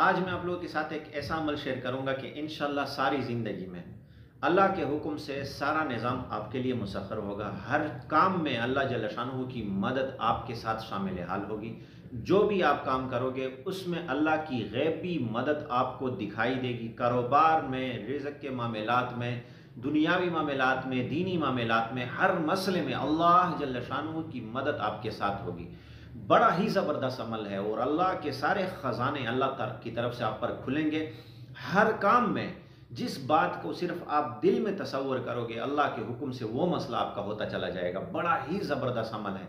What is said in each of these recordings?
آج میں آپ لوگوں کے ساتھ ایک ایسا عمل شیئر کروں گا کہ انشاءاللہ ساری زندگی میں اللہ کے حکم سے سارا نظام آپ کے لیے مسخر ہوگا۔ ہر کام میں اللہ جل شانہ کی مدد آپ کے ساتھ شامل حال ہوگی۔ جو بھی آپ کام کرو گے اس میں اللہ کی غیبی مدد آپ کو دکھائی دے گی۔ کاروبار میں، رزق کے معاملات میں، دنیاوی معاملات میں، دینی معاملات میں، ہر مسئلے میں اللہ جل شانہ کی مدد آپ کے ساتھ ہوگی۔ بڑا ہی زبردست عمل ہے اور اللہ کے سارے خزانے اللہ تعالیٰ کی طرف سے آپ پر کھلیں گے۔ ہر کام میں جس بات کو صرف آپ دل میں تصور کرو گے اللہ کے حکم سے وہ مسئلہ آپ کا ہوتا چلا جائے گا۔ بڑا ہی زبردست عمل ہے۔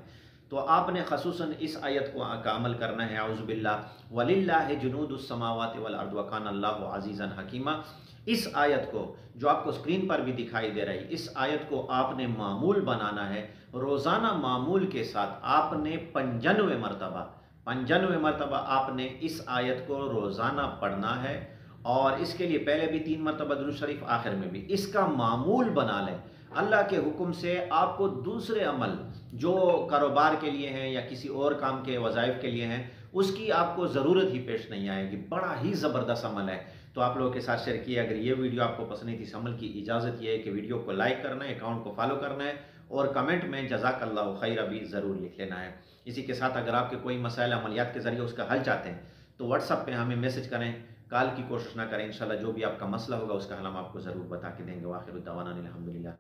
تو آپ نے خصوصاً اس آیت کا عمل کرنا ہے۔ اعوذ باللہ وَلِلَّهِ جُنُودُ السَّمَاوَاتِ وَالْأَرْضِ وَكَانَ اللَّهُ عَزِيزًا حَكِيمًا۔ اس آیت کو جو آپ کو اسکرین پر بھی دکھائی دے رہی، اس آیت کو آپ نے معمول بنانا ہے۔ روزانہ معمول کے ساتھ آپ نے 95 مرتبہ آپ نے اس آیت کو روزانہ پڑھنا ہے، اور اس کے لیے پہلے بھی 3 مرتبہ درود شریف، آخر میں بھی اس کا معمول بنا لیں۔ اللہ کے حکم سے آپ کو دوسرے عمل جو کاروبار کے لیے ہیں یا کسی اور کام کے وظائف کے لیے ہیں اس کی آپ کو ضرورت ہی پیش نہیں آئے گی۔ بڑا ہی زبردست عمل ہے۔ تو آپ لوگوں کے ساتھ شیئر کیا۔ اگر یہ ویڈیو آپ کو پسند نہیں تھی، اس عمل کی اجازت یہ ہے کہ ویڈیو کو لائک کرنا ہے، اکاؤنٹ کو فالو کرنا ہے، اور کمنٹ میں جزاک اللہ خیر بھی ضرور لکھ لینا ہے۔ اسی کے ساتھ اگر آپ کے کوئی مسائل عملیات کے ذریعے اس کا حل چاہتے ہیں تو واٹس ایپ پہ ہمیں میسج کریں، کال کی کوشش نہ کریں۔ انشاءاللہ جو بھی آپ کا مسئلہ ہوگا اس کا حل ہم آپ کو ضرور بتا کے دیں گے۔ وآخر دعوانا الحمدللہ۔